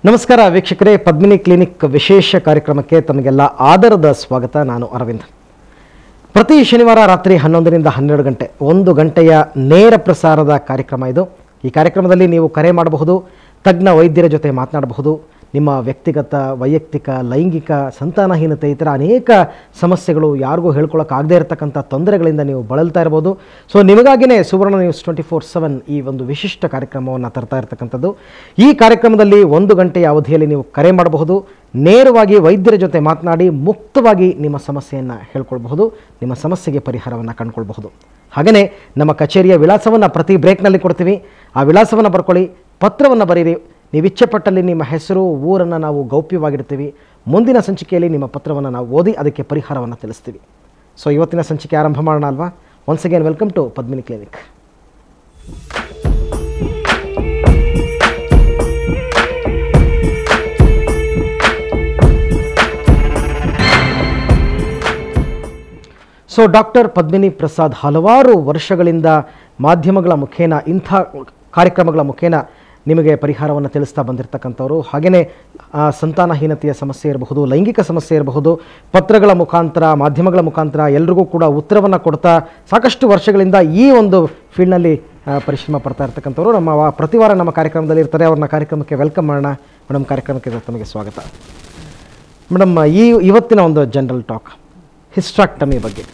ನಮಸ್ಕಾರ ವೀಕ್ಷಕರೇ, ಪದ್ಮಿನಿ ಕ್ಲಿನಿಕ್ ವಿಶೇಷ ಕಾರ್ಯಕ್ರಮಕ್ಕೆ ತಮಗೆಲ್ಲ ಆದರದ ಸ್ವಾಗತ. ನಾನು ಅರವಿಂದ್. ಪ್ರತಿ ಶನಿವಾರ ರಾತ್ರಿ 11ರಿಂದ 12 ಗಂಟೆ 1 ಗಂಟೆಯ ನೇರ ಪ್ರಸಾರದ ಕಾರ್ಯಕ್ರಮ ಇದು. ಈ ಕಾರ್ಯಕ್ರಮದಲ್ಲಿ ನೀವು ಕರೆ ಮಾಡಬಹುದು, ತಜ್ಞ ವೈದ್ಯರ ಜೊತೆ ಮಾತನಾಡಬಹುದು. ನಿಮ್ಮ ವ್ಯಕ್ತಿಗತ, ವೈಯಕ್ತಿಕ, ಲೈಂಗಿಕ, ಸಂತಾನಹೀನತೆ ಈ ಥರ ಅನೇಕ ಸಮಸ್ಯೆಗಳು, ಯಾರಿಗೂ ಹೇಳ್ಕೊಳ್ಳೋಕ್ಕಾಗದೇ ಇರತಕ್ಕಂಥ ತೊಂದರೆಗಳಿಂದ ನೀವು ಬಳಲ್ತಾ ಇರ್ಬೋದು. ಸೊ ನಿಮಗಾಗಿಯೇ ಸುವರ್ಣ ನ್ಯೂಸ್ 24/7 ಈ ಒಂದು ವಿಶಿಷ್ಟ ಕಾರ್ಯಕ್ರಮವನ್ನು ತರ್ತಾ ಇರತಕ್ಕಂಥದ್ದು. ಈ ಕಾರ್ಯಕ್ರಮದಲ್ಲಿ 1 ಗಂಟೆಯ ಅವಧಿಯಲ್ಲಿ ನೀವು ಕರೆ ಮಾಡಬಹುದು, ನೇರವಾಗಿ ವೈದ್ಯರ ಜೊತೆ ಮಾತನಾಡಿ ಮುಕ್ತವಾಗಿ ನಿಮ್ಮ ಸಮಸ್ಯೆಯನ್ನು ಹೇಳ್ಕೊಳ್ಬಹುದು, ನಿಮ್ಮ ಸಮಸ್ಯೆಗೆ ಪರಿಹಾರವನ್ನು ಕಂಡುಕೊಳ್ಬಹುದು. ಹಾಗೆಯೇ ನಮ್ಮ ಕಚೇರಿಯ ವಿಳಾಸವನ್ನು ಪ್ರತಿ ಬ್ರೇಕ್ನಲ್ಲಿ ಕೊಡ್ತೀವಿ. ಆ ವಿಳಾಸವನ್ನು ಬರ್ಕೊಳ್ಳಿ, ಪತ್ರವನ್ನು ಬರೀರಿ. ನೀವು ಇಚ್ಛೆಪಟ್ಟಲ್ಲಿ ನಿಮ್ಮ ಹೆಸರು, ಊರನ್ನು ನಾವು ಗೌಪ್ಯವಾಗಿಡ್ತೀವಿ. ಮುಂದಿನ ಸಂಚಿಕೆಯಲ್ಲಿ ನಿಮ್ಮ ಪತ್ರವನ್ನು ನಾವು ಓದಿ ಅದಕ್ಕೆ ಪರಿಹಾರವನ್ನು ತಿಳಿಸ್ತೀವಿ. ಸೊ ಇವತ್ತಿನ ಸಂಚಿಕೆ ಆರಂಭ ಮಾಡೋಣ ಅಲ್ವಾ? Once again welcome to Padmini clinic. So doctor Padmini Prasad ಹಲವಾರು ವರ್ಷಗಳಿಂದ ಮಾಧ್ಯಮಗಳ ಮುಖೇನ, ಇಂಥ ಕಾರ್ಯಕ್ರಮಗಳ ಮುಖೇನ ನಿಮಗೆ ಪರಿಹಾರವನ್ನು ತಿಳಿಸ್ತಾ ಬಂದಿರತಕ್ಕಂಥವ್ರು. ಹಾಗೆಯೇ ಸಂತಾನಹೀನತೆಯ ಸಮಸ್ಯೆ ಇರಬಹುದು, ಲೈಂಗಿಕ ಸಮಸ್ಯೆ ಇರಬಹುದು, ಪತ್ರಗಳ ಮುಖಾಂತರ, ಮಾಧ್ಯಮಗಳ ಮುಖಾಂತರ ಎಲ್ರಿಗೂ ಕೂಡ ಉತ್ತರವನ್ನು ಕೊಡ್ತಾ ಸಾಕಷ್ಟು ವರ್ಷಗಳಿಂದ ಈ ಒಂದು ಫೀಲ್ಡ್ನಲ್ಲಿ ಪರಿಶ್ರಮ ಪಡ್ತಾ ಇರ್ತಕ್ಕಂಥವ್ರು ಪ್ರತಿ ವಾರ ನಮ್ಮ ಕಾರ್ಯಕ್ರಮದಲ್ಲಿ ಇರ್ತಾರೆ. ಅವ್ರನ್ನ ಕಾರ್ಯಕ್ರಮಕ್ಕೆ ವೆಲ್ಕಮ್ ಮಾಡೋಣ. ಮೇಡಮ್, ಕಾರ್ಯಕ್ರಮಕ್ಕೆ ತಮಗೆ ಸ್ವಾಗತ. ಮೇಡಮ್, ಇವತ್ತಿನ ಒಂದು ಜನರಲ್ ಟಾಕ್ ಹಿಸ್ಟ್ರಾಕ್ಟಮಿ ಬಗ್ಗೆ.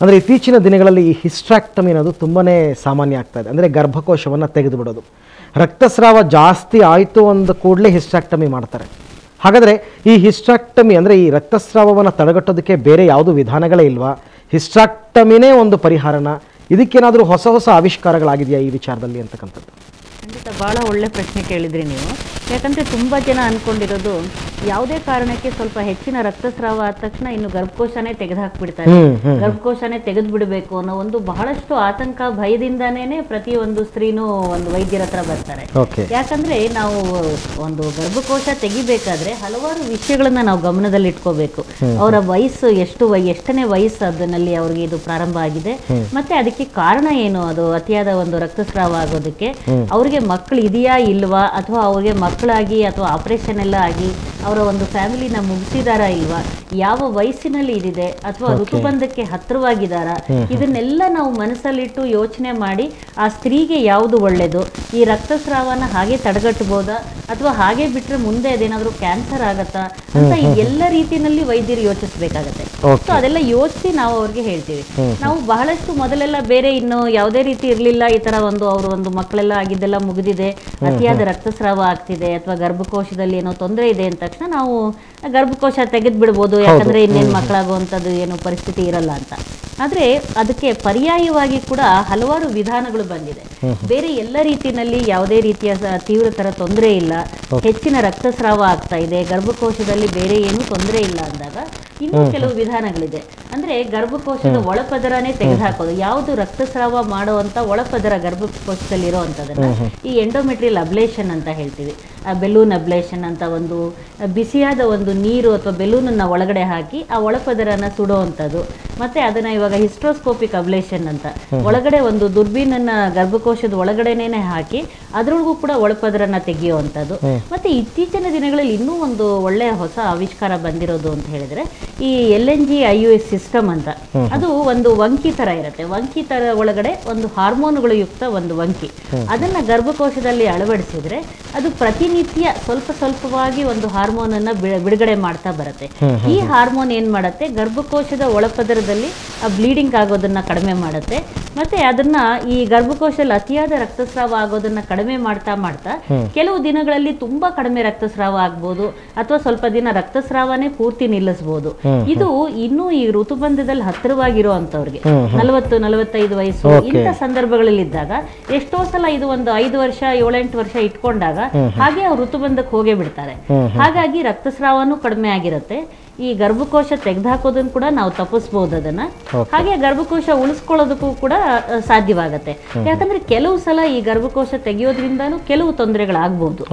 ಅಂದರೆ ಇತ್ತೀಚಿನ ದಿನಗಳಲ್ಲಿ ಈ ಹಿಸ್ಟ್ರಾಕ್ಟಮಿ ಅನ್ನೋದು ತುಂಬಾ ಸಾಮಾನ್ಯ ಆಗ್ತಾ ಇದೆ. ಅಂದರೆ ಗರ್ಭಕೋಶವನ್ನು ತೆಗೆದು ಬಿಡೋದು. ರಕ್ತಸ್ರಾವ ಜಾಸ್ತಿ ಆಯಿತು ಅಂದ ಕೂಡಲೇ ಹಿಸ್ಟ್ರಾಕ್ಟಮಿ ಮಾಡ್ತಾರೆ. ಹಾಗಾದರೆ ಈ ಹಿಸ್ಟ್ರಾಕ್ಟಮಿ ಅಂದರೆ ಈ ರಕ್ತಸ್ರಾವವನ್ನು ತಡೆಗಟ್ಟೋದಕ್ಕೆ ಬೇರೆ ಯಾವುದೂ ವಿಧಾನಗಳೇ ಇಲ್ವಾ? ಹಿಸ್ಟ್ರಾಕ್ಟಮಿನೇ ಒಂದು ಪರಿಹಾರನ? ಇದಕ್ಕೇನಾದರೂ ಹೊಸ ಹೊಸ ಆವಿಷ್ಕಾರಗಳಾಗಿದೆಯಾ ಈ ವಿಚಾರದಲ್ಲಿ ಅಂತಕ್ಕಂಥದ್ದು? ಖಂಡಿತ ಭಾಳ ಒಳ್ಳೆ ಪ್ರಶ್ನೆ ಕೇಳಿದ್ರಿ ನೀವು. ಯಾಕಂದರೆ ತುಂಬ ಜನ ಅಂದ್ಕೊಂಡಿರೋದು ಯಾವುದೇ ಕಾರಣಕ್ಕೆ ಸ್ವಲ್ಪ ಹೆಚ್ಚಿನ ರಕ್ತಸ್ರಾವ ಆದ ತಕ್ಷಣ ಇನ್ನು ಗರ್ಭಕೋಶನೇ ತೆಗೆದುಹಾಕ್ಬಿಡ್ತಾರೆ, ಗರ್ಭಕೋಶನೇ ತೆಗೆದು ಬಿಡಬೇಕು ಅನ್ನೋ ಒಂದು ಬಹಳಷ್ಟು ಆತಂಕ, ಭಯದಿಂದಾನೇ ಪ್ರತಿಯೊಂದು ಸ್ತ್ರೀನೂ ಒಂದು ವೈದ್ಯರ ಹತ್ರ ಬರ್ತಾರೆ. ಯಾಕಂದ್ರೆ ನಾವು ಒಂದು ಗರ್ಭಕೋಶ ತೆಗಿಬೇಕಾದ್ರೆ ಹಲವಾರು ವಿಷಯಗಳನ್ನ ನಾವು ಗಮನದಲ್ಲಿ ಇಟ್ಕೋಬೇಕು. ಅವರ ವಯಸ್ಸು ಎಷ್ಟನೇ ವಯಸ್ಸು, ಅದನ್ನಲ್ಲಿ ಅವ್ರಿಗೆ ಇದು ಪ್ರಾರಂಭ ಆಗಿದೆ, ಮತ್ತೆ ಅದಕ್ಕೆ ಕಾರಣ ಏನು, ಅದು ಅತಿಯಾದ ಒಂದು ರಕ್ತಸ್ರಾವ ಆಗೋದಕ್ಕೆ, ಅವ್ರಿಗೆ ಮಕ್ಕಳು ಇದೆಯಾ ಇಲ್ವಾ, ಅಥವಾ ಅವ್ರಿಗೆ ಮಕ್ಕಳಾಗಿ ಅಥವಾ ಆಪರೇಷನ್ ಎಲ್ಲ ಆಗಿ ಅವರ ಒಂದು ಫ್ಯಾಮಿಲಿನ ಮುಗಿಸಿದಾರಾ ಇಲ್ವಾ, ಯಾವ ವಯಸ್ಸಿನಲ್ಲಿ ಇದಿದೆ, ಅಥವಾ ಋತುಬಂಧಕ್ಕೆ ಹತ್ತಿರವಾಗಿದ್ದಾರಾ, ಇದನ್ನೆಲ್ಲ ನಾವು ಮನಸ್ಸಲ್ಲಿಟ್ಟು ಯೋಚನೆ ಮಾಡಿ ಆ ಸ್ತ್ರೀಗೆ ಯಾವುದು ಒಳ್ಳೇದು, ಈ ರಕ್ತಸ್ರಾವನ ಹಾಗೆ ತಡೆಗಟ್ಟಬಹುದಾ ಅಥವಾ ಹಾಗೆ ಬಿಟ್ರೆ ಮುಂದೆ ಅದೇನಾದ್ರೂ ಕ್ಯಾನ್ಸರ್ ಆಗತ್ತಾ ಅಂತ ಈ ಎಲ್ಲ ರೀತಿಯಲ್ಲಿ ವೈದ್ಯರು ಯೋಚಿಸಬೇಕಾಗತ್ತೆ. ಸೊ ಅದೆಲ್ಲ ಯೋಚಿಸಿ ನಾವು ಅವ್ರಿಗೆ ಹೇಳ್ತೀವಿ. ನಾವು ಬಹಳಷ್ಟು ಮೊದಲೆಲ್ಲ ಬೇರೆ ಇನ್ನು ಯಾವುದೇ ರೀತಿ ಇರ್ಲಿಲ್ಲ, ಈ ತರ ಅವರು ಒಂದು ಮಕ್ಕಳೆಲ್ಲ ಆಗಿದ್ದೆಲ್ಲ ಮುಗಿದಿದೆ, ಅತಿಯಾದ ರಕ್ತಸ್ರಾವ ಆಗ್ತಿದೆ ಅಥವಾ ಗರ್ಭಕೋಶದಲ್ಲಿ ಏನೋ ತೊಂದರೆ ಇದೆ ಅಂದ ತಕ್ಷಣ ನಾವು ಗರ್ಭಕೋಶ ತೆಗೆದು ಬಿಡ್ಬೋದು, ಯಾಕಂದ್ರೆ ಇನ್ನೇನು ಮಕ್ಕಳಾಗುವಂಥದ್ದು ಏನು ಪರಿಸ್ಥಿತಿ ಇರಲ್ಲ ಅಂತ. ಆದ್ರೆ ಅದಕ್ಕೆ ಪರ್ಯಾಯವಾಗಿ ಕೂಡ ಹಲವಾರು ವಿಧಾನಗಳು ಬಂದಿದೆ. ಬೇರೆ ಎಲ್ಲ ರೀತಿಯಲ್ಲಿ ಯಾವುದೇ ರೀತಿಯ ತೀವ್ರತರ ತೊಂದರೆ ಇಲ್ಲ, ಹೆಚ್ಚಿನ ರಕ್ತಸ್ರಾವ ಆಗ್ತಾ ಇದೆ, ಗರ್ಭಕೋಶದಲ್ಲಿ ಬೇರೆ ಏನೂ ತೊಂದರೆ ಇಲ್ಲ ಅಂದಾಗ ಇನ್ನೂ ಕೆಲವು ವಿಧಾನಗಳಿದೆ. ಅಂದ್ರೆ ಗರ್ಭಕೋಶದ ಒಳಪದರನೇ ತೆಗೆದುಹಾಕೋದು. ಯಾವುದು ರಕ್ತಸ್ರಾವ ಮಾಡುವಂತ ಒಳಪದರ ಗರ್ಭಕೋಶದಲ್ಲಿ ಇರೋವಂಥದ್ದನ್ನ ಈ ಎಂಡೋಮೆಟ್ರಿಯಲ್ ಅಬ್ಲೇಷನ್ ಅಂತ ಹೇಳ್ತೀವಿ. ಬೆಲೂನ್ ಅಬ್ಲೇಷನ್ ಅಂತ ಒಂದು ಬಿಸಿಯಾದ ಒಂದು ನೀರು ಅಥವಾ ಬೆಲೂನನ್ನ ಒಳಗಡೆ ಹಾಕಿ ಆ ಒಳಪದರನ್ನ ಸುಡುವಂಥದ್ದು. ಮತ್ತೆ ಅದನ್ನ ಇವಾಗ ಹಿಸ್ಟ್ರೋಸ್ಕೋಪಿಕ್ ಅಬ್ಲೇಷನ್ ಅಂತ, ಒಳಗಡೆ ಒಂದು ದುರ್ಬೀನನ್ನ ಗರ್ಭಕೋಶದ ಒಳಗಡೆನೇ ಹಾಕಿ ಅದ್ರೊಳಗೂ ಕೂಡ ಒಳಪದರನ್ನ ತೆಗೆಯುವಂಥದ್ದು. ಮತ್ತೆ ಇತ್ತೀಚಿನ ದಿನಗಳಲ್ಲಿ ಇನ್ನೂ ಒಂದು ಒಳ್ಳೆಯ ಹೊಸ ಆವಿಷ್ಕಾರ ಬಂದಿರೋದು ಅಂತ ಹೇಳಿದ್ರೆ ಈ LNG IUI ಸಿಸ್ಟಮ್ ಅಂತ. ಅದು ಒಂದು ವಂಕಿ ತರ ಇರುತ್ತೆ. ವಂಕಿ ತರ ಒಳಗಡೆ ಒಂದು ಹಾರ್ಮೋನುಗಳು ಯುಕ್ತ ಒಂದು ವಂಕಿ, ಅದನ್ನ ಗರ್ಭಕೋಶದಲ್ಲಿ ಅಳವಡಿಸಿದ್ರೆ ಅದು ಪ್ರತಿನಿತ್ಯ ಸ್ವಲ್ಪ ಸ್ವಲ್ಪವಾಗಿ ಒಂದು ಹಾರ್ಮೋನ್ ಅನ್ನ ಬಿಡುಗಡೆ ಮಾಡ್ತಾ ಬರುತ್ತೆ. ಈ ಹಾರ್ಮೋನ್ ಏನ್ ಮಾಡುತ್ತೆ, ಗರ್ಭಕೋಶದ ಒಳಪದರದಲ್ಲಿ ಬ್ಲೀಡಿಂಗ್ ಆಗೋದನ್ನ ಕಡಿಮೆ ಮಾಡುತ್ತೆ. ಮತ್ತೆ ಅದನ್ನ ಈ ಗರ್ಭಕೋಶದಲ್ಲಿ ಅತಿಯಾದ ರಕ್ತಸ್ರಾವ ಆಗೋದನ್ನ ಕಡಿಮೆ ಮಾಡ್ತಾ ಮಾಡ್ತಾ ಕೆಲವು ದಿನಗಳಲ್ಲಿ ತುಂಬಾ ಕಡಿಮೆ ರಕ್ತಸ್ರಾವ ಆಗ್ಬೋದು, ಅಥವಾ ಸ್ವಲ್ಪ ದಿನ ರಕ್ತಸ್ರಾವನೇ ಪೂರ್ತಿ ನಿಲ್ಲಿಸಬಹುದು. ಇದು ಇನ್ನೂ ಈ ಋತುಬಂಧದಲ್ಲಿ ಹತ್ತಿರವಾಗಿರುವಂತವ್ರಿಗೆ 40-45 ವಯಸ್ಸು ಇಂಥ ಸಂದರ್ಭಗಳಲ್ಲಿ ಇದ್ದಾಗ ಎಷ್ಟೋ ಸಲ ಇದು ಒಂದು 5 ವರ್ಷ 7-8 ವರ್ಷ ಇಟ್ಕೊಂಡಾಗ ಹಾಗೆ ಅವ್ರು ಋತುಬಂಧಕ್ಕೆ ಹೋಗೇ ಬಿಡ್ತಾರೆ. ಹಾಗಾಗಿ ರಕ್ತಸ್ರಾವನೂ ಕಡಿಮೆ ಆಗಿರುತ್ತೆ. ಈ ಗರ್ಭಕೋಶ ತೆಗೆದುಹಾಕೋದನ್ನು ಕೂಡ ನಾವು ತಪ್ಪಿಸ್ಬೋದು ಅದನ್ನ. ಹಾಗೆ ಗರ್ಭಕೋಶ ಉಳಿಸ್ಕೊಳ್ಳೋದಕ್ಕೂ ಕೂಡ ಸಾಧ್ಯವಾಗತ್ತೆ. ಯಾಕಂದ್ರೆ ಕೆಲವು ಸಲ ಈ ಗರ್ಭಕೋಶ ತೆಗೆಯೋದ್ರಿಂದಾನು ಕೆಲವು ತೊಂದರೆಗಳಾಗ್ಬೋದು.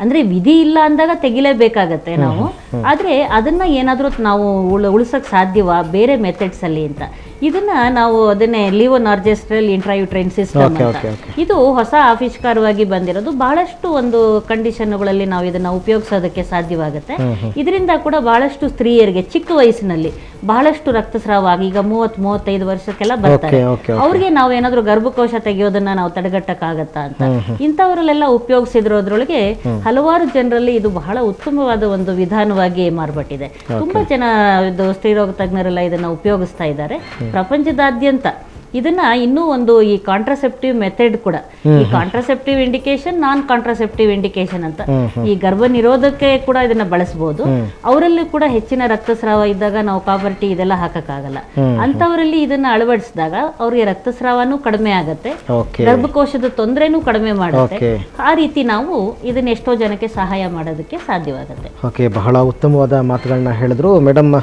ಅಂದ್ರೆ ವಿಧಿ ಇಲ್ಲ ಅಂದಾಗ ತೆಗಿಲೇಬೇಕಾಗತ್ತೆ ನಾವು. ಆದ್ರೆ ಅದನ್ನ ಏನಾದ್ರೂ ನಾವು ಉಳಿಸಕ್ ಸಾಧ್ಯವಾ ಬೇರೆ ಮೆಥಡ್ಸ್ ಅಲ್ಲಿ ಅಂತ, ಇದನ್ನ ನಾವು ಅದನ್ನೇ ಲಿವೋನಾರ್ಜೆಸ್ಟ್ರಲ್ ಇಂಟ್ರಾಯುಟ್ರೈನ್ ಸಿಸ್ಟಮ್ ಅಂತ, ಇದು ಹೊಸ ಆವಿಷ್ಕಾರವಾಗಿ ಬಂದಿರೋದು. ಬಹಳಷ್ಟು ಒಂದು ಕಂಡೀಷನ್ಗಳಲ್ಲಿ ನಾವು ಇದನ್ನ ಉಪಯೋಗಿಸೋದಕ್ಕೆ ಸಾಧ್ಯವಾಗುತ್ತೆ. ಇದರಿಂದ ಕೂಡ ಬಹಳಷ್ಟು ಸ್ತ್ರೀಯರಿಗೆ ಚಿಕ್ಕ ವಯಸ್ಸಿನಲ್ಲಿ ಬಹಳಷ್ಟು ರಕ್ತಸ್ರಾವ ಆಗಿ, ಈಗ 30-35 ವರ್ಷಕ್ಕೆಲ್ಲ ಬರ್ತಾರೆ, ಅವ್ರಿಗೆ ನಾವು ಏನಾದ್ರೂ ಗರ್ಭಕೋಶ ತೆಗೆಯೋದನ್ನ ನಾವು ತಡೆಗಟ್ಟಕ್ಕಾಗತ್ತಾ ಅಂತ ಇಂಥವರಲ್ಲೆಲ್ಲ ಉಪಯೋಗಿಸಿದ್ರೊಳಗೆ ಹಲವಾರು ಜನರಲ್ಲಿ ಇದು ಬಹಳ ಉತ್ತಮವಾದ ಒಂದು ವಿಧಾನವಾಗಿ ಮಾರ್ಪಟ್ಟಿದೆ. ತುಂಬಾ ಜನ ಇದು ಸ್ತ್ರೀರೋಗ ತಜ್ಞರೆಲ್ಲ ಇದನ್ನ ಉಪಯೋಗಿಸ್ತಾ ಇದ್ದಾರೆ ಪ್ರಪಂಚದಾದ್ಯಂತ. ಇದನ್ನ ಇನ್ನೂ ಒಂದು ಈ ಕಾಂಟ್ರಾಸೆಪ್ಟಿವ್ ಮೆಥಡ್ ಕೂಡ, ಈ ಕಾಂಟ್ರಾಸೆಪ್ಟಿವ್ ಇಂಡಿಕೇಶನ್, ನಾನ್ ಕಾಂಟ್ರಾಸೆಪ್ಟಿವ್ ಇಂಡಿಕೇಶನ್ ಅಂತ, ಈ ಗರ್ಭ ನಿರೋಧಕ್ಕೆ ಕೂಡ ಇದನ್ನ ಬಳಸಬಹುದು. ಅವರಲ್ಲಿ ಕೂಡ ಹೆಚ್ಚಿನ ರಕ್ತಸ್ರಾವ ಇದ್ದಾಗ ನಾವು ಕಾಪರ್ ಟಿ ಇದೆಲ್ಲ ಹಾಕಕ್ಕಾಗಲ್ಲ, ಅಂತವರಲ್ಲಿ ಇದನ್ನ ಅಳವಡಿಸಿದಾಗ ಅವ್ರಿಗೆ ರಕ್ತಸ್ರಾವನೂ ಕಡಿಮೆ ಆಗತ್ತೆ, ಗರ್ಭಕೋಶದ ತೊಂದರೆನೂ ಕಡಿಮೆ ಮಾಡುತ್ತೆ. ಆ ರೀತಿ ನಾವು ಇದನ್ನ ಎಷ್ಟೋ ಜನಕ್ಕೆ ಸಹಾಯ ಮಾಡೋದಕ್ಕೆ ಸಾಧ್ಯವಾಗುತ್ತೆ. ಓಕೆ, ಬಹಳ ಉತ್ತಮವಾದ ಮಾತುಗಳನ್ನ ಹೇಳಿದ್ರು ಮೇಡಮ್.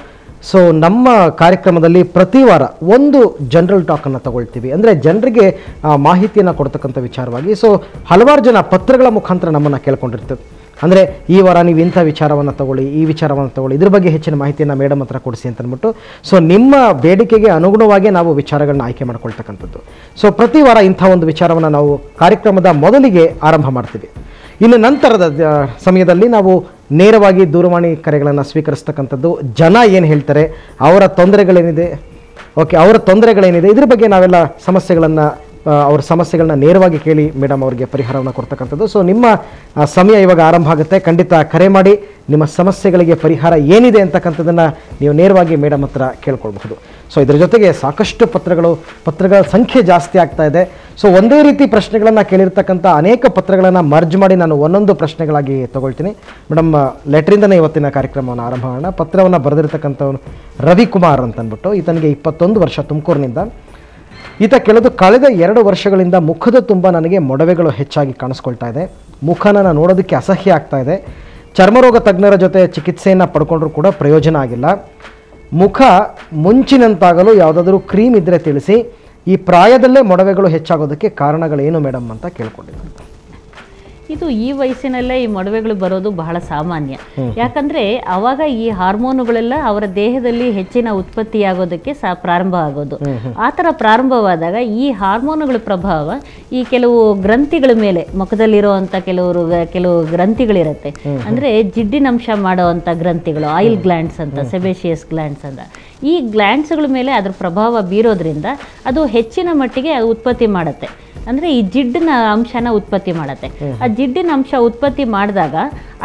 ಸೊ ನಮ್ಮ ಕಾರ್ಯಕ್ರಮದಲ್ಲಿ ಪ್ರತಿ ವಾರ ಒಂದು ಜನರಲ್ ಟಾಕನ್ನು ತಗೊಳ್ತೀವಿ, ಅಂದರೆ ಜನರಿಗೆ ಮಾಹಿತಿಯನ್ನು ಕೊಡ್ತಕ್ಕಂಥ ವಿಚಾರವಾಗಿ. ಸೊ ಹಲವಾರು ಜನ ಪತ್ರಗಳ ಮುಖಾಂತರ ನಮ್ಮನ್ನು ಕೇಳ್ಕೊಂಡಿರ್ತದೆ, ಅಂದರೆ ಈ ವಾರ ನೀವು ಇಂಥ ವಿಚಾರವನ್ನು ತಗೊಳ್ಳಿ, ಈ ವಿಚಾರವನ್ನು ತಗೊಳ್ಳಿ, ಇದ್ರ ಬಗ್ಗೆ ಹೆಚ್ಚಿನ ಮಾಹಿತಿಯನ್ನು ಮೇಡಮ್ ಹತ್ರ ಕೊಡಿಸಿ ಅಂತ ಅಂದ್ಬಿಟ್ಟು. ಸೊ ನಿಮ್ಮ ಬೇಡಿಕೆಗೆ ಅನುಗುಣವಾಗಿ ನಾವು ವಿಚಾರಗಳನ್ನ ಆಯ್ಕೆ ಮಾಡ್ಕೊಳ್ತಕ್ಕಂಥದ್ದು. ಸೊ ಪ್ರತಿ ವಾರ ಇಂಥ ಒಂದು ವಿಚಾರವನ್ನು ನಾವು ಕಾರ್ಯಕ್ರಮದ ಮೊದಲಿಗೆ ಆರಂಭ ಮಾಡ್ತೀವಿ. ಇನ್ನು ನಂತರದ ಸಮಯದಲ್ಲಿ ನಾವು ನೇರವಾಗಿ ದೂರವಾಣಿ ಕರೆಗಳನ್ನು ಸ್ವೀಕರಿಸ್ತಕ್ಕಂಥದ್ದು. ಜನ ಏನು ಹೇಳ್ತಾರೆ, ಅವರ ತೊಂದರೆಗಳೇನಿದೆ, ಅವರ ತೊಂದರೆಗಳೇನಿದೆ, ಇದ್ರ ಬಗ್ಗೆ ನಾವೆಲ್ಲ ಅವ್ರ ಸಮಸ್ಯೆಗಳನ್ನ ನೇರವಾಗಿ ಕೇಳಿ ಮೇಡಮ್ ಅವರಿಗೆ ಪರಿಹಾರವನ್ನು ಕೊಡ್ತಕ್ಕಂಥದ್ದು. ಸೊ ನಿಮ್ಮ ಸಮಯ ಇವಾಗ ಆರಂಭ ಆಗುತ್ತೆ. ಖಂಡಿತ ಕರೆ ಮಾಡಿ ನಿಮ್ಮ ಸಮಸ್ಯೆಗಳಿಗೆ ಪರಿಹಾರ ಏನಿದೆ ಅಂತಕ್ಕಂಥದ್ದನ್ನು ನೀವು ನೇರವಾಗಿ ಮೇಡಮ್ ಹತ್ರ ಕೇಳ್ಕೊಳ್ಬಹುದು. ಸೊ ಇದ್ರ ಜೊತೆಗೆ ಸಾಕಷ್ಟು ಪತ್ರಗಳ ಸಂಖ್ಯೆ ಜಾಸ್ತಿ ಆಗ್ತಾ ಇದೆ. ಸೊ ಒಂದೇ ರೀತಿ ಪ್ರಶ್ನೆಗಳನ್ನು ಕೇಳಿರ್ತಕ್ಕಂಥ ಅನೇಕ ಪತ್ರಗಳನ್ನು ಮರ್ಜ್ ಮಾಡಿ ನಾನು ಒಂದೊಂದು ಪ್ರಶ್ನೆಗಳಾಗಿ ತಗೊಳ್ತೀನಿ. ಮೇಡಮ್, ಲೆಟ್ರಿಂದನೇ ಇವತ್ತಿನ ಕಾರ್ಯಕ್ರಮವನ್ನು ಆರಂಭ ಮಾಡೋಣ. ಪತ್ರವನ್ನು ಬರೆದಿರ್ತಕ್ಕಂಥವನು ರವಿಕುಮಾರ್ ಅಂತಂದ್ಬಿಟ್ಟು, ಈತನಿಗೆ 21 ವರ್ಷ, ತುಮಕೂರಿನಿಂದ. ಈತ ಕಳೆದ 2 ವರ್ಷಗಳಿಂದ ಮುಖದ ತುಂಬ ನನಗೆ ಮೊಡವೆಗಳು ಹೆಚ್ಚಾಗಿ ಕಾಣಿಸ್ಕೊಳ್ತಾ ಇದೆ. ಮುಖನ ನೋಡೋದಕ್ಕೆ ಅಸಹ್ಯ ಆಗ್ತಾ ಇದೆ. ಚರ್ಮರೋಗ ತಜ್ಞರ ಜೊತೆ ಚಿಕಿತ್ಸೆಯನ್ನು ಪಡ್ಕೊಂಡ್ರೂ ಕೂಡ ಪ್ರಯೋಜನ ಆಗಿಲ್ಲ. ಮುಖ ಮುಂಚಿನಂತಾಗಲು ಯಾವುದಾದ್ರೂ ಕ್ರೀಮ್ ಇದ್ದರೆ ತಿಳಿಸಿ. ಈ ಪ್ರಾಯದಲ್ಲೇ ಮೊಡವೆಗಳು ಹೆಚ್ಚಾಗೋದಕ್ಕೆ ಕಾರಣಗಳೇನು ಮೇಡಮ್ ಅಂತ ಕೇಳ್ಕೊಂಡಿದ್ದಾರೆ. ಇದು ಈ ವಯಸ್ಸಿನಲ್ಲೇ ಈ ಮೊಡವೆಗಳು ಬರೋದು ಬಹಳ ಸಾಮಾನ್ಯ. ಯಾಕಂದ್ರೆ ಅವಾಗ ಈ ಹಾರ್ಮೋನುಗಳೆಲ್ಲ ಅವರ ದೇಹದಲ್ಲಿ ಹೆಚ್ಚಿನ ಉತ್ಪತ್ತಿಯಾಗೋದಕ್ಕೆ ಪ್ರಾರಂಭ ಆಗೋದು. ಆ ಥರ ಪ್ರಾರಂಭವಾದಾಗ ಈ ಹಾರ್ಮೋನುಗಳ ಪ್ರಭಾವ ಈ ಕೆಲವು ಗ್ರಂಥಿಗಳ ಮೇಲೆ, ಮುಖದಲ್ಲಿರುವಂಥ ಕೆಲವು ಗ್ರಂಥಿಗಳಿರುತ್ತೆ, ಅಂದ್ರೆ ಜಿಡ್ಡಿನಂಶ ಮಾಡುವಂಥ ಗ್ರಂಥಿಗಳು, ಆಯಿಲ್ ಗ್ಲ್ಯಾಂಡ್ಸ್ ಅಂತ, ಸೆಬೇಷಿಯಸ್ ಗ್ಲ್ಯಾಂಡ್ಸ್ ಅಂತ, ಈ ಗ್ಲ್ಯಾಂಡ್ಸ್ಗಳ ಮೇಲೆ ಅದರ ಪ್ರಭಾವ ಬೀರೋದ್ರಿಂದ ಅದು ಹೆಚ್ಚಿನ ಮಟ್ಟಿಗೆ ಉತ್ಪತ್ತಿ ಮಾಡುತ್ತೆ. ಅಂದರೆ ಈ ಜಿಡ್ಡಿನ ಅಂಶನ ಉತ್ಪತ್ತಿ ಮಾಡುತ್ತೆ. ಆ ಜಿಡ್ಡಿನ ಅಂಶ ಉತ್ಪತ್ತಿ ಮಾಡಿದಾಗ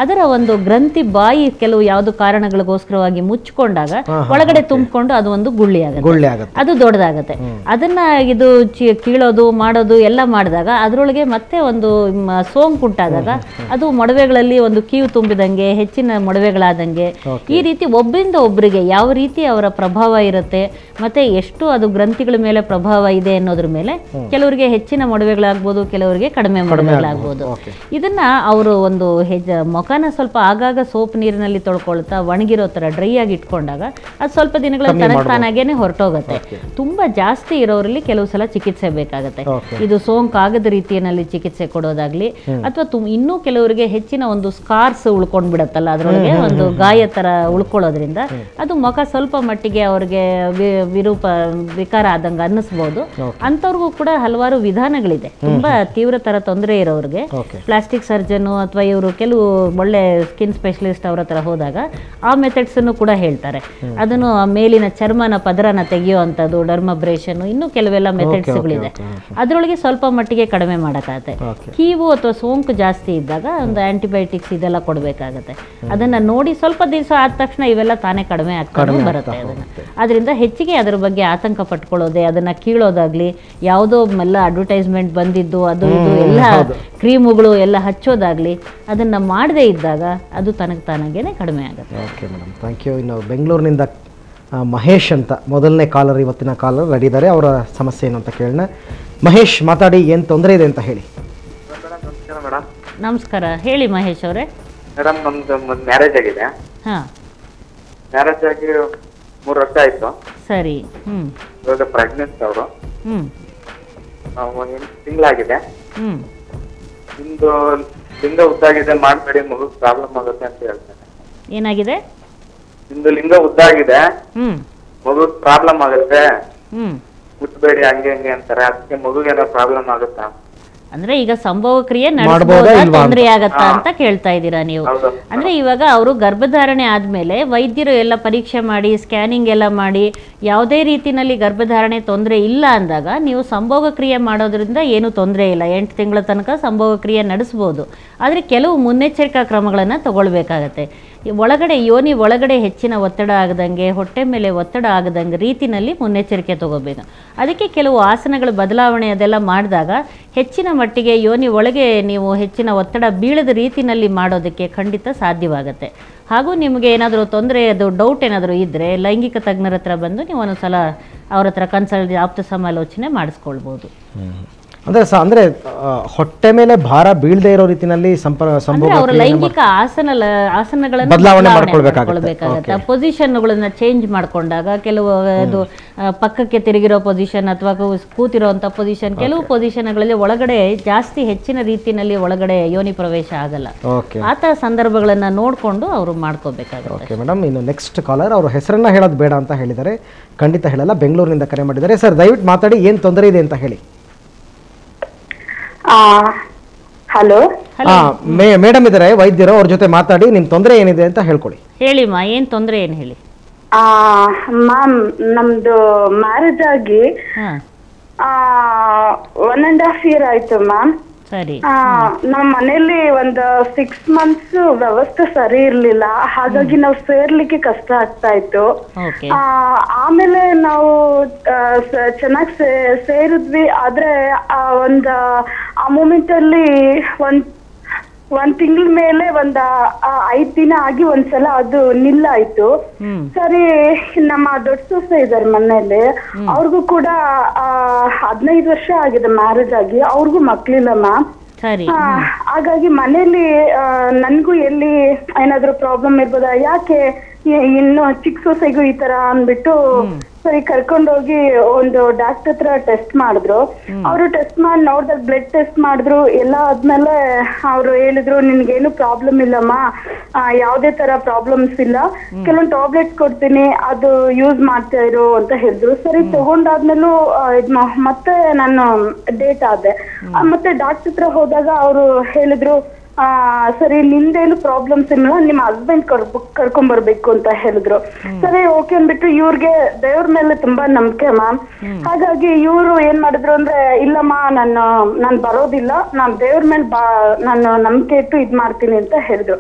ಅದರ ಒಂದು ಗ್ರಂಥಿ ಬಾಯಿ ಕೆಲವು ಯಾವುದು ಕಾರಣಗಳಿಗೋಸ್ಕರವಾಗಿ ಮುಚ್ಕೊಂಡಾಗ ಒಳಗಡೆ ತುಂಬಿಕೊಂಡು ಅದು ಒಂದು ಗುಳ್ಳಿ ಆಗುತ್ತೆ, ಅದು ದೊಡ್ಡದಾಗತ್ತೆ. ಅದನ್ನ ಇದು ಕೀಳೋದು ಮಾಡೋದು ಎಲ್ಲ ಮಾಡಿದಾಗ ಅದರೊಳಗೆ ಮತ್ತೆ ಒಂದು ಸೋಂಕುಂಟಾದಾಗ ಅದು ಮೊಡವೆಗಳಲ್ಲಿ ಒಂದು ಕೀವು ತುಂಬಿದಂಗೆ, ಹೆಚ್ಚಿನ ಮೊಡವೆಗಳಾದಂಗೆ, ಈ ರೀತಿ ಒಬ್ಬರಿಂದ ಒಬ್ಬರಿಗೆ ಯಾವ ರೀತಿ ಅವರ ಪ್ರಭಾವ ಇರುತ್ತೆ ಮತ್ತೆ ಎಷ್ಟು ಅದು ಗ್ರಂಥಿಗಳ ಮೇಲೆ ಪ್ರಭಾವ ಇದೆ ಅನ್ನೋದ್ರ ಮೇಲೆ ಕೆಲವರಿಗೆ ಹೆಚ್ಚಿನ ಮೊಡವೆಗಳಾಗ್ಬೋದು, ಕೆಲವರಿಗೆ ಕಡಿಮೆ ಮೊಡವೆಗಳಾಗ್ಬೋದು. ಇದನ್ನ ಅವರು ಒಂದು ಮುಖನ ಸ್ವಲ್ಪ ಆಗಾಗ ಸೋಪ್ ನೀರಿನಲ್ಲಿ ತೊಳ್ಕೊಳ್ತಾ ಒಣಗಿರೋ ತರ ಡ್ರೈ ಆಗಿ ಇಟ್ಕೊಂಡಾಗ ಅದು ಸ್ವಲ್ಪ ದಿನಗಳ ತಾನಾಗೇನೆ ಹೊರಟೋಗುತ್ತೆ. ತುಂಬಾ ಜಾಸ್ತಿ ಇರೋರಲ್ಲಿ ಕೆಲವು ಸಲ ಚಿಕಿತ್ಸೆ ಬೇಕಾಗತ್ತೆ. ಇದು ಸೋಂಕಾಗದ ರೀತಿಯಲ್ಲಿ ಚಿಕಿತ್ಸೆ ಕೊಡೋದಾಗ್ಲಿ, ಅಥವಾ ಇನ್ನೂ ಕೆಲವರಿಗೆ ಹೆಚ್ಚಿನ ಒಂದು ಸ್ಕಾರ್ಸ್ ಉಳ್ಕೊಂಡ್ ಬಿಡತ್ತಲ್ಲ, ಅದರೊಳಗೆ ಒಂದು ಗಾಯ ತರ ಉಳ್ಕೊಳ್ಳೋದ್ರಿಂದ ಅದು ಮುಖ ಸ್ವಲ್ಪ ಮಟ್ಟಿಗೆ ಅವ್ರಿಗೆ ವಿಕಾರ ಆದಂಗ ಅನ್ನಿಸ್ಬೋದು. ಅಂತವ್ರಿಗೂ ಕೂಡ ಹಲವಾರು ವಿಧಾನಗಳಿದೆ. ತುಂಬಾ ತೀವ್ರ ತರ ತೊಂದರೆ ಇರೋರಿಗೆ ಪ್ಲಾಸ್ಟಿಕ್ ಸರ್ಜನ್ ಅಥವಾ ಇವರು ಕೆಲವು ಒಳ್ಳೆ ಸ್ಕಿನ್ ಸ್ಪೆಷಲಿಸ್ಟ್ ಅವ್ರ ಹತ್ರ ಹೋದಾಗ ಆ ಮೆಥಡ್ಸ್ ಅನ್ನು ಕೂಡ ಹೇಳ್ತಾರೆ. ಅದನ್ನು ಮೇಲಿನ ಚರ್ಮನ ಪದರನ ತೆಗೆಯುವಂಥದ್ದು, ಡರ್ಮಬ್ರೇಷನ್, ಇನ್ನೂ ಕೆಲವೆಲ್ಲ ಮೆಥಡ್ಸ್ಗಳಿದೆ. ಅದರೊಳಗೆ ಸ್ವಲ್ಪ ಮಟ್ಟಿಗೆ ಕಡಿಮೆ ಮಾಡೋಕ್ಕಾಗತ್ತೆ. ಕೀವು ಅಥವಾ ಸೋಂಕು ಜಾಸ್ತಿ ಇದ್ದಾಗ ಒಂದು ಆಂಟಿಬಯೋಟಿಕ್ಸ್ ಇದೆಲ್ಲ ಕೊಡಬೇಕಾಗತ್ತೆ. ಅದನ್ನ ನೋಡಿ ಸ್ವಲ್ಪ ದಿವಸ ಆದ ತಕ್ಷಣ ಇವೆಲ್ಲ ತಾನೇ ಕಡಿಮೆ ಆಗ್ತಾನೆ ಬರುತ್ತೆ. ಅದರಿಂದ ಹೆಚ್ಚಿಗೆ ಅದರ ಬಗ್ಗೆ ಆತಂಕ ಪಟ್ಕೊಳ್ಳೋದೆ, ಅದನ್ನ ಕೀಳೋದಾಗ್ಲಿ, ಯಾವುದೋ ಎಲ್ಲ ಅಡ್ವರ್ಟೈಸ್ಮೆಂಟ್ ಬಂದಿದ್ದು ಅದು ಇದು ಎಲ್ಲ ಕ್ರೀಮುಗಳು ಎಲ್ಲ ಹಚ್ಚೋದಾಗ್ಲಿ ಅದನ್ನ ಮಾಡದೇ ಇದ್ದಾಗ ಅದು ತಾನಾಗೇನೆ ಕಡಿಮೆ ಆಗುತ್ತೆ. Okay madam, thank you. ಇನ್ನು ಬೆಂಗಳೂರಿನಿಂದ ಮಹೇಶ್ ಅಂತ ಮೊದಲನೇ ಕಾಲರ್, ಇವತ್ತಿನ ಕಾಲರ್ ರೆಡಿ ಇದ್ದಾರೆ. ಅವರ ಸಮಸ್ಯೆ ಏನು ಅಂತ ಕೇಳೋಣ. ಮಹೇಶ್, ಮಾತಾಡಿ, ಏನು ತೊಂದರೆ ಇದೆ ಅಂತ ಹೇಳಿ. ನಮಸ್ಕಾರ, ಹೇಳಿ ಮಹೇಶ್ ಅವರೇ. ಮೇಡಮ್, ನಮ್ದು ಮ್ಯಾರೇಜ್ ಆಗಿದೆ. ಹಾ, ಮ್ಯಾರೇಜ್ ಆಗಿ 3 ವರ್ಷ ಆಯ್ತು. ಸರಿ. ಇವಾಗ ಪ್ರೆಗ್ನೆಂಟ್ ಅವರು. ಹ್ಮ್ 8 ತಿಂಗಳಾಗಿದೆ. ಹ್ಮ್ ನಿಮ್ದು ಲಿಂಗ ಉದ್ದಾಗಿದೆ, ಮಾಡಬೇಡಿ, ಮಗು ಪ್ರಾಬ್ಲಮ್ ಆಗುತ್ತೆ ಅಂತ ಹೇಳ್ತಾರೆ. ಏನಾಗಿದೆ? ನಿಮ್ದು ಲಿಂಗ ಉದ್ದಾಗಿದೆ, ಹ್ಮ್ ಮಗು ಪ್ರಾಬ್ಲಮ್ ಆಗುತ್ತೆ, ಹ್ಮ್ ಮುಟ್ಬೇಡಿ ಹಂಗೆ ಹಂಗೆ ಅಂತಾರೆ. ಅದಕ್ಕೆ ಮಗುಗೇನೋ ಪ್ರಾಬ್ಲಮ್ ಆಗುತ್ತಾ? ಅಂದ್ರೆ ಈಗ ಸಂಭೋಗ ಕ್ರಿಯೆ ಮಾಡ್ಬೋದಾ ನಡೆಸಬಹುದಾ, ಇಲ್ವಾ ತೊಂದರೆ ಆಗತ್ತಾ ಅಂತ ಕೇಳ್ತಾ ಇದ್ದೀರಾ ನೀವು. ಹೌದು. ಅಂದ್ರೆ ಇವಾಗ ಅವರು ಗರ್ಭಧಾರಣೆ ಆದ್ಮೇಲೆ ವೈದ್ಯರು ಎಲ್ಲ ಪರೀಕ್ಷೆ ಮಾಡಿ ಸ್ಕ್ಯಾನಿಂಗ್ ಎಲ್ಲ ಮಾಡಿ ಯಾವುದೇ ರೀತಿನಲ್ಲಿ ಗರ್ಭಧಾರಣೆ ತೊಂದರೆ ಇಲ್ಲ ಅಂದಾಗ ನೀವು ಸಂಭೋಗ ಕ್ರಿಯೆ ಮಾಡೋದ್ರಿಂದ ಏನು ತೊಂದರೆ ಇಲ್ಲ. 8 ತಿಂಗಳ ತನಕ ಸಂಭೋಗ ಕ್ರಿಯೆ ನಡೆಸ್ಬೋದು. ಆದರೆ ಕೆಲವು ಮುನ್ನೆಚ್ಚರಿಕಾ ಕ್ರಮಗಳನ್ನು ತಗೊಳ್ಬೇಕಾಗತ್ತೆ. ಒಳಗಡೆ ಯೋನಿ ಒಳಗಡೆ ಹೆಚ್ಚಿನ ಒತ್ತಡ ಆಗದಂಗೆ, ಹೊಟ್ಟೆ ಮೇಲೆ ಒತ್ತಡ ಆಗದಂಗೆ ರೀತಿನಲ್ಲಿ ಮುನ್ನೆಚ್ಚರಿಕೆ ತಗೋಬೇಕು. ಅದಕ್ಕೆ ಕೆಲವು ಆಸನಗಳ ಬದಲಾವಣೆ ಅದೆಲ್ಲ ಮಾಡಿದಾಗ ಹೆಚ್ಚಿನ ಮಟ್ಟಿಗೆ ಯೋನಿ ಒಳಗೆ ನೀವು ಹೆಚ್ಚಿನ ಒತ್ತಡ ಬೀಳದ ರೀತಿನಲ್ಲಿ ಮಾಡೋದಕ್ಕೆ ಖಂಡಿತ ಸಾಧ್ಯವಾಗುತ್ತೆ. ಹಾಗೂ ನಿಮಗೆ ಏನಾದರೂ ತೊಂದರೆ, ಅದು ಡೌಟ್ ಏನಾದರೂ ಇದ್ದರೆ ಲೈಂಗಿಕ ತಜ್ಞರ ಹತ್ರ ಬಂದು ನೀವು ಒಂದೊಂದು ಸಲ ಅವ್ರ ಹತ್ರ ಕನ್ಸಲ್ಟ್, ಆಪ್ತ ಸಮಾಲೋಚನೆ ಮಾಡಿಸ್ಕೊಳ್ಬೋದು. ಅಂದ್ರೆ ಹೊಟ್ಟೆ ಮೇಲೆ ಭಾರ ಬೀಳದೇ ಇರೋ ರೀತಿನಲ್ಲಿ ಅವರ ಲೈಂಗಿಕ ಆಸನಗಳನ್ನು ಬದಲಾವಣೆ ಮಾಡ್ಕೊಳ್ಬೇಕಾಗತ್ತೆ. ಪೊಸಿಷನ್ಗಳನ್ನ ಚೇಂಜ್ ಮಾಡ್ಕೊಂಡಾಗ ಕೆಲವು ಅದು ಪಕ್ಕಕ್ಕೆ ತಿರುಗಿರೋ ಪೊಸಿಷನ್ ಅಥವಾ ಕೂತಿರೋಂಥ ಪೊಸಿಷನ್, ಕೆಲವು ಪೊಸಿಷನ್ಗಳಲ್ಲಿ ಒಳಗಡೆ ಜಾಸ್ತಿ ಹೆಚ್ಚಿನ ರೀತಿಯಲ್ಲಿ ಒಳಗಡೆ ಯೋನಿ ಪ್ರವೇಶ ಆಗಲ್ಲ. ಆತ ಸಂದರ್ಭಗಳನ್ನ ನೋಡಿಕೊಂಡು ಅವರು ಮಾಡ್ಕೋಬೇಕಾಗುತ್ತೆ. ಮೇಡಮ್, ಇನ್ನು ನೆಕ್ಸ್ಟ್ ಕಾಲರ್, ಅವ್ರ ಹೆಸರನ್ನ ಹೇಳೋದು ಬೇಡ ಅಂತ ಹೇಳಿದ್ದಾರೆ. ಖಂಡಿತ ಹೇಳಲ್ಲ. ಬೆಂಗಳೂರಿನಿಂದ ಕರೆ ಮಾಡಿದ್ದಾರೆ. ಸರ್, ದಯವಿಟ್ಟು ಮಾತಾಡಿ, ಏನು ತೊಂದರೆ ಇದೆ ಅಂತ ಹೇಳಿ. ಹಲೋ, ಮೇಡಮ್ ಇದ್ದಾರೆ ವೈದ್ಯರು, ಅವ್ರ ಜೊತೆ ಮಾತಾಡಿ ನಿಮ್ಮ ತೊಂದರೆ ಏನಿದೆ ಅಂತ ಹೇಳ್ಕೊಳ್ಳಿ. ಹೇಳಿಮ್ಮ, ಏನ್ ತೊಂದರೆ ಏನು ಹೇಳಿ. ಮ್ಯಾಮ್, ನಮ್ದು ಮ್ಯಾರೇಜ್ ಆಗಿ 1.5 year ಆಯ್ತು ಮ್ಯಾಮ್. ಸರಿ. ನಮ್ಮ ಮನೇಲಿ ಒಂದು 6 months ವ್ಯವಸ್ಥೆ ಸರಿ ಇರ್ಲಿಲ್ಲ, ಹಾಗಾಗಿ ನಾವು ಸೇರ್ಲಿಕ್ಕೆ ಕಷ್ಟ ಆಗ್ತಾ ಇತ್ತು. ಆಮೇಲೆ ನಾವು ಚೆನ್ನಾಗಿ ಸೇರಿದ್ವಿ. ಆದ್ರೆ ಆ ಮೂಮೆಂಟ್ ಅಲ್ಲಿ ಒಂದ್ ತಿಂಗಳ ಮೇಲೆ 5 ದಿನ ಆಗಿ ಒಂದ್ಸಲ ಅದು ನಿಲ್ಲಾಯ್ತು. ಸರಿ, ನಮ್ಮ ದೊಡ್ಡ ಸೊಸೆ ಇದಾರೆ ಮನೇಲಿ, ಅವ್ರಿಗೂ ಕೂಡ 15 ವರ್ಷ ಆಗಿದೆ ಮ್ಯಾರೇಜ್ ಆಗಿ, ಅವ್ರಿಗೂ ಮಕ್ಳಿಲ್ಲ ಮ್ಯಾಮ್. ಹಾಗಾಗಿ ಮನೇಲಿ ನನ್ಗೂ ಎಲ್ಲಿ ಏನಾದ್ರು ಪ್ರಾಬ್ಲಮ್ ಇರ್ಬೋದಾ, ಯಾಕೆ ಇನ್ನು ಚಿಕ್ಕ ಸೊಸೆಗೂ ಈ ತರ ಅಂದ್ಬಿಟ್ಟು ಸರಿ ಕರ್ಕೊಂಡೋಗಿ ಒಂದು ಡಾಕ್ಟರ್ ಹತ್ರ ಟೆಸ್ಟ್ ಮಾಡಿದ್ರು. ಅವರು ಟೆಸ್ಟ್ ಮಾಡಿ ನೋಡಿದಾಗ ಬ್ಲಡ್ ಟೆಸ್ಟ್ ಮಾಡಿದ್ರು. ಎಲ್ಲ ಆದ್ಮೇಲೆ ಅವ್ರು ಹೇಳಿದ್ರು, ನಿನ್ಗೇನು ಪ್ರಾಬ್ಲಮ್ ಇಲ್ಲಮ್ಮ, ಯಾವ್ದೇ ತರ ಪ್ರಾಬ್ಲಮ್ಸ್ ಇಲ್ಲ, ಕೆಲವೊಂದು ಟ್ಯಾಬ್ಲೆಟ್ಸ್ ಕೊಡ್ತೀನಿ, ಅದು ಯೂಸ್ ಮಾಡ್ತಾ ಇರು ಅಂತ ಹೇಳಿದ್ರು. ಸರಿ, ತಗೊಂಡಾದ್ಮೇಲೂ ಮತ್ತೆ ನಾನು ಡೇಟ್ ಆದೆ. ಮತ್ತೆ ಡಾಕ್ಟರ್ ಹತ್ರ ಹೋದಾಗ ಅವರು ಹೇಳಿದ್ರು, ಸರಿ ನಿಂದೇನು ಪ್ರಾಬ್ಲಮ್ಸ್ ಇಲ್ಲ, ನಿಮ್ಮ ಹಸ್ಬೆಂಡ್ ಕರ್ಕೊಂಡ್ ಬರ್ಬೇಕು ಅಂತ ಹೇಳಿದ್ರು. ಸರಿ, ಓಕೆ ಅಂದ್ಬಿಟ್ಟು ಇವ್ರಿಗೆ ದೇವ್ರ ಮೇಲೆ ತುಂಬಾ ನಂಬಿಕೆ ಮ್ಯಾಮ್. ಹಾಗಾಗಿ ಇವ್ರು ಏನ್ ಮಾಡಿದ್ರು ಅಂದ್ರೆ, ಇಲ್ಲಮ್ಮ ನಾನು ಬರೋದಿಲ್ಲ, ನಾನ್ ದೇವ್ರ ಮೇಲೆ ನಾನು ನಂಬಿಕೆ ಇಟ್ಟು ಇದ್ ಮಾಡ್ತೀನಿ ಅಂತ ಹೇಳಿದ್ರು.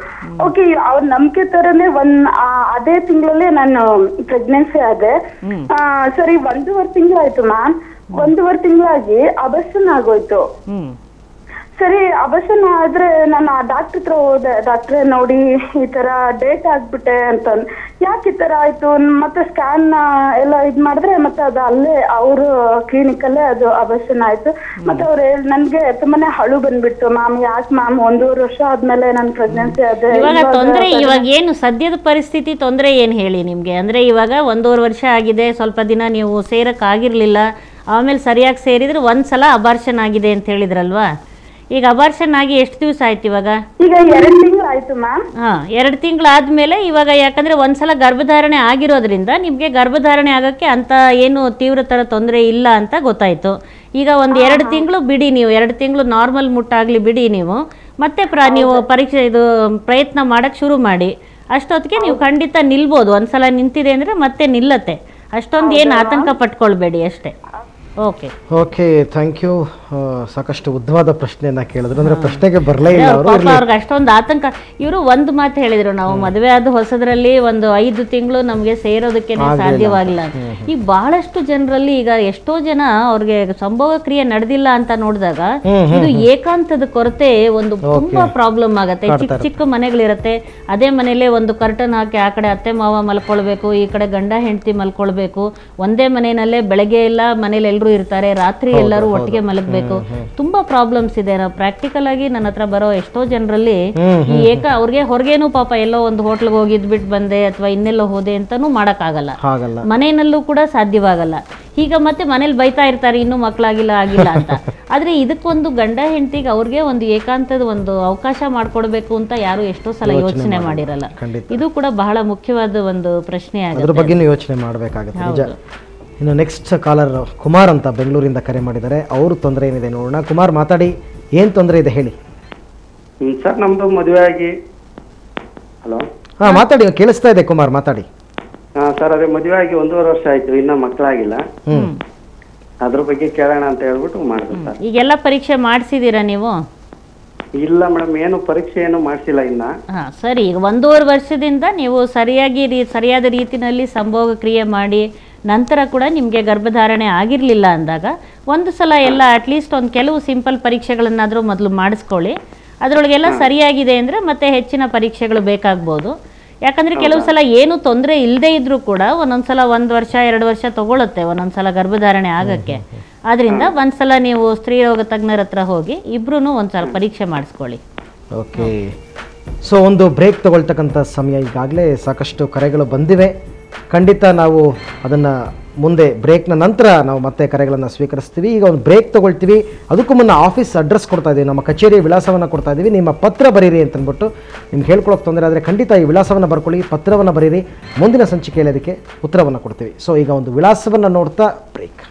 ಓಕೆ, ಅವ್ರ ನಂಬಿಕೆ ತರನೇ ಅದೇ ತಿಂಗಳಲ್ಲಿ ನಾನು ಪ್ರೆಗ್ನೆನ್ಸಿ ಆದೆ. ಸರಿ, 1.5 ತಿಂಗಳಾಯ್ತು ಮ್ಯಾಮ್. 1.5 ತಿಂಗಳಾಗಿ ಅಬರ್ಷನ್ ಆಗೋಯ್ತು. ಸರಿ, ಅಬರ್ಷನ್ ಆದ್ರೆ ನಾನು ಆ ಡಾಕ್ಟರ್ ಹತ್ರ ಹೋದೆ. ಡಾಕ್ಟ್ರೆ ನೋಡಿ ಈ ತರ ಡೇಟ್ ಆಗ್ಬಿಟ್ಟೆ ಅಂತ. ಯಾಕೆ ಈ ತರ ಆಯ್ತು? ಮತ್ತೆ ಸ್ಕ್ಯಾನ್ ಎಲ್ಲ ಇದ್ ಮಾಡಿದ್ರೆ ಮತ್ತೆ ಅದು ಅಲ್ಲೇ ಅವ್ರ ಕ್ಲಿನಿಕ್ ಅಲ್ಲೇ ಅದು ಅಬರ್ಷನ್ ಆಯ್ತು. ಮತ್ತೆ ಅವ್ರು ನನ್ಗೆ ತುಂಬಾನೇ ಹಳು ಬಂದ್ಬಿಟ್ಟು, ಮ್ಯಾಮ್ ಯಾಕೆ ಮ್ಯಾಮ್ 1.5 ವರ್ಷ ಆದ್ಮೇಲೆ ನನ್ ಪ್ರೆಗ್ನೆನ್ಸಿ ಆದ್ರೆ ಇವಾಗ ಏನು ಸದ್ಯದ ಪರಿಸ್ಥಿತಿ ತೊಂದರೆ ಏನ್ ಹೇಳಿ ನಿಮ್ಗೆ? ಅಂದ್ರೆ ಇವಾಗ 1.5 ವರ್ಷ ಆಗಿದೆ, ಸ್ವಲ್ಪ ದಿನ ನೀವು ಸೇರಕ್ ಆಗಿರ್ಲಿಲ್ಲ, ಆಮೇಲೆ ಸರಿಯಾಗಿ ಸೇರಿದ್ರೆ ಒಂದ್ಸಲ ಅಬಾರ್ಷನ್ ಆಗಿದೆ ಅಂತ ಹೇಳಿದ್ರಲ್ವಾ? ಈಗ ಅಬಾರ್ಷನ್ ಆಗಿ ಎಷ್ಟು ದಿವಸ ಆಯ್ತು ಇವಾಗ? ಈಗ 2 ತಿಂಗಳು ಆಯ್ತು ಮ್ಯಾಮ್. 2 ತಿಂಗಳಾದ್ಮೇಲೆ ಇವಾಗ ಯಾಕಂದ್ರೆ ಒಂದ್ಸಲ ಗರ್ಭಧಾರಣೆ ಆಗಿರೋದ್ರಿಂದ ನಿಮ್ಗೆ ಗರ್ಭಧಾರಣೆ ಆಗಕ್ಕೆ ಅಂತ ಏನು ತೀವ್ರತರ ತೊಂದರೆ ಇಲ್ಲ ಅಂತ ಗೊತ್ತಾಯ್ತು. ಈಗ ಒಂದು 2 ತಿಂಗಳು ಬಿಡಿ, ನೀವು 2 ತಿಂಗಳು ನಾರ್ಮಲ್ ಮುಟ್ಟಾಗ್ಲಿ ಬಿಡಿ. ನೀವು ಮತ್ತೆ ನೀವು ಪರೀಕ್ಷೆ ಪ್ರಯತ್ನ ಮಾಡಕ್ ಶುರು ಮಾಡಿ. ಅಷ್ಟೊತ್ತಿಗೆ ನೀವು ಖಂಡಿತ ನಿಲ್ಬೋದು. ಒಂದ್ಸಲ ನಿಂತಿದೆ ಅಂದ್ರೆ ಮತ್ತೆ ನಿಲ್ಲತ್ತೆ. ಅಷ್ಟೊಂದು ಏನು ಆತಂಕ ಪಟ್ಕೊಳ್ಬೇಡಿ ಅಷ್ಟೇ. Okay, thank you. ಸಾಕಷ್ಟು ಉದ್ದವಾದ ಪ್ರಶ್ನೆಯನ್ನ ಕೇಳಿದ್ರು, ಅಂದ್ರೆ ಪ್ರಶ್ನೆಗೆ ಬರಲೇ ಇಲ್ಲ ಅವರು. ಅವ್ರಿಗೆ ಅಷ್ಟೊಂದು ಆತಂಕ. ಇವರು ಒಂದು ಮಾತು ಹೇಳಿದ್ರು, ನಾವು ಮದುವೆ ಆದ ಹೊಸದ್ರಲ್ಲಿ ಒಂದು 5 ತಿಂಗಳು ನಮ್ಗೆ ಸೇರೋದಕ್ಕೆ ಸಾಧ್ಯವಾಗಿಲ್ಲ. ಈಗ ಬಹಳಷ್ಟು ಜನರಲ್ಲಿ ಈಗ ಎಷ್ಟೋ ಜನ ಅವ್ರಿಗೆ ಸಂಭೋಗ ಕ್ರಿಯೆ ನಡೆದಿಲ್ಲ ಅಂತ ನೋಡಿದಾಗ ಇದು ಏಕಾಂತದ ಕೊರತೆ ಒಂದು ತುಂಬಾ ಪ್ರಾಬ್ಲಮ್ ಆಗತ್ತೆ. ಚಿಕ್ಕ ಚಿಕ್ಕ ಮನೆಗಳಿರತ್ತೆ, ಅದೇ ಮನೇಲೆ ಒಂದು ಕರ್ಟನ್ ಹಾಕಿ ಆ ಕಡೆ ಅತ್ತೆ ಮಾವ ಮಲ್ಕೊಳ್ಬೇಕು, ಈ ಕಡೆ ಗಂಡ ಹೆಂಡತಿ ಮಲ್ಕೊಳ್ಬೇಕು, ಒಂದೇ ಮನೆಯಲ್ಲೇ ಬೆಳಗ್ಗೆ ಎಲ್ಲ ಮನೇಲಿ ಎಲ್ರು ಮಕ್ಕಳು ಇರ್ತಾರೆ, ರಾತ್ರಿ ಎಲ್ಲರೂ ಒಟ್ಟಿಗೆ ಮಲಗಬೇಕು, ತುಂಬಾ ಪ್ರಾಬ್ಲಮ್ಸ್ ಇದೆ. ನಾವು ಪ್ರಾಕ್ಟಿಕಲ್ ಆಗಿ ನನ್ನ ಹತ್ರ ಬರೋ ಎಷ್ಟೋ ಜನರಲ್ಲಿ ಈ ಅವ್ರಿಗೆ ಹೊರಗೇನು ಪಾಪ ಎಲ್ಲೋ ಒಂದು ಹೋಟ್ಲ್ಗೆ ಹೋಗಿ ಇದ್ಬಿಟ್ಟು ಬಂದೆ ಅಥವಾ ಇನ್ನೆಲ್ಲೋ ಹೋದೆ ಅಂತಾನೂ ಮಾಡಕ್ಕಾಗಲ್ಲ, ಮನೆಯಲ್ಲೂ ಕೂಡ ಸಾಧ್ಯವಾಗಲ್ಲ. ಈಗ ಮತ್ತೆ ಮನೇಲಿ ಬೈತಾ ಇರ್ತಾರೆ ಇನ್ನೂ ಮಕ್ಕಳಾಗಿಲ್ಲ ಆಗಿಲ್ಲ ಅಂತ. ಆದ್ರೆ ಇದಕ್ಕೊಂದು ಗಂಡ ಹೆಂಡತಿಗೆ ಅವ್ರಿಗೆ ಒಂದು ಏಕಾಂತದ ಒಂದು ಅವಕಾಶ ಮಾಡ್ಕೊಡ್ಬೇಕು ಅಂತ ಯಾರು ಎಷ್ಟೋ ಸಲ ಯೋಚನೆ ಮಾಡಿರಲ್ಲ. ಇದು ಕೂಡ ಬಹಳ ಮುಖ್ಯವಾದ ಒಂದು ಪ್ರಶ್ನೆ ಆಗುತ್ತೆ, ಅದ್ರ ಬಗ್ಗೆ ಯೋಚನೆ ಮಾಡಬೇಕಾಗುತ್ತೆ ನಿಜ. ಇನ್ನು ನೆಕ್ಸ್ಟ್ ಕಾಲರ್ ಕುಮಾರ್ ಅಂತ ಬೆಂಗಳೂರಿಂದ ಕರೆ ಮಾಡಿದ್ದಾರೆ. ಅವ್ರ ತೊಂದರೆ ಏನಿದೆ ನೋಡೋಣ. ಕುಮಾರ್ ಮಾತಾಡಿ, ಏನ್ ತೊಂದರೆ ಇದೆ ಹೇಳಿ. ಸರ್ ನಮ್ದು ಮದುವೆ ಆಗಿ, ಹಲೋ ಹಾ ಮಾತಾಡಿ, ಕೇಳಿಸ್ತಾ ಇದೆ ಕುಮಾರ್ ಮಾತಾಡಿ. ಸರ್ ಅದೇ ಮದುವೆ ಆಗಿ 1.5 ವರ್ಷ ಆಯ್ತು, ಇನ್ನ ಮಕ್ಕಳಾಗಿಲ್ಲ. ಅದ್ರ ಬಗ್ಗೆ ಕೇಳೋಣ ಅಂತ ಹೇಳ್ಬಿಟ್ಟು ಮಾಡಿದ್ರು ಸರ್. ಈಗೆಲ್ಲ ಪರೀಕ್ಷೆ ಮಾಡಿಸಿದೀರಾ ನೀವು? ಇಲ್ಲ ಮೇಡಮ್, ಏನು ಪರೀಕ್ಷೆ ಏನು ಮಾಡಿಸಿಲ್ಲ ಇನ್ನ. ಸರಿ, ಈಗ 1.5 ವರ್ಷದಿಂದ ನೀವು ಸರಿಯಾದ ರೀತಿನಲ್ಲಿ ಸಂಭೋಗ ಕ್ರಿಯೆ ಮಾಡಿ ನಂತರ ಕೂಡ ನಿಮಗೆ ಗರ್ಭಧಾರಣೆ ಆಗಿರಲಿಲ್ಲ ಅಂದಾಗ ಒಂದು ಸಲ ಎಲ್ಲ ಅಟ್ಲೀಸ್ಟ್ ಒಂದು ಕೆಲವು ಸಿಂಪಲ್ ಪರೀಕ್ಷೆಗಳನ್ನಾದರೂ ಮೊದಲು ಮಾಡಿಸ್ಕೊಳ್ಳಿ. ಅದರೊಳಗೆಲ್ಲ ಸರಿಯಾಗಿದೆ ಅಂದರೆ ಮತ್ತೆ ಹೆಚ್ಚಿನ ಪರೀಕ್ಷೆಗಳು ಬೇಕಾಗ್ಬೋದು. ಯಾಕಂದರೆ ಕೆಲವು ಸಲ ಏನು ತೊಂದರೆ ಇಲ್ಲದೇ ಇದ್ರೂ ಕೂಡ ಒಂದೊಂದ್ಸಲ 1 ವರ್ಷ 2 ವರ್ಷ ತಗೊಳುತ್ತೆ ಒಂದೊಂದ್ಸಲ ಗರ್ಭಧಾರಣೆ ಆಗಕ್ಕೆ. ಆದ್ರಿಂದ ಒಂದ್ಸಲ ನೀವು ಸ್ತ್ರೀರೋಗ ತಜ್ಞರ ಹತ್ರ ಹೋಗಿ ಇಬ್ರು ಒಂದ್ಸಲ ಪರೀಕ್ಷೆ ಮಾಡಿಸ್ಕೊಳ್ಳಿ. ಓಕೆ, ಸೊ ಒಂದು ಬ್ರೇಕ್ ತಗೊಳ್ತಕ್ಕಂಥ ಸಮಯ. ಈಗಾಗಲೇ ಸಾಕಷ್ಟು ಕರೆಗಳು ಬಂದಿವೆ. ಖಂಡಿತ ನಾವು ಅದನ್ನು ಮುಂದೆ ಬ್ರೇಕ್ನ ನಂತರ ನಾವು ಮತ್ತೆ ಕರೆಗಳನ್ನು ಸ್ವೀಕರಿಸ್ತೀವಿ. ಈಗ ಒಂದು ಬ್ರೇಕ್ ತಗೊಳ್ತೀವಿ. ಅದಕ್ಕೂ ಮುನ್ನ ಆಫೀಸ್ ಅಡ್ರೆಸ್ ಕೊಡ್ತಾ ಇದ್ದೀವಿ, ನಮ್ಮ ಕಚೇರಿಯ ವಿಳಾಸವನ್ನು ಕೊಡ್ತಾ ಇದ್ದೀವಿ. ನಿಮ್ಮ ಪತ್ರ ಬರೀರಿ ಅಂತಂದ್ಬಿಟ್ಟು ನಿಮ್ಗೆ ಹೇಳ್ಕೊಳಕ್ಕೆ ತೊಂದರೆ ಆದರೆ ಖಂಡಿತ ಈ ವಿಳಾಸವನ್ನು ಬರ್ಕೊಳ್ಳಿ, ಪತ್ರವನ್ನು ಬರೀರಿ. ಮುಂದಿನ ಸಂಚಿಕೆಯಲ್ಲಿ ಅದಕ್ಕೆ ಉತ್ತರವನ್ನು ಕೊಡ್ತೀವಿ. ಸೊ ಈಗ ಒಂದು ವಿಳಾಸವನ್ನು ನೋಡ್ತಾ ಬ್ರೇಕ್.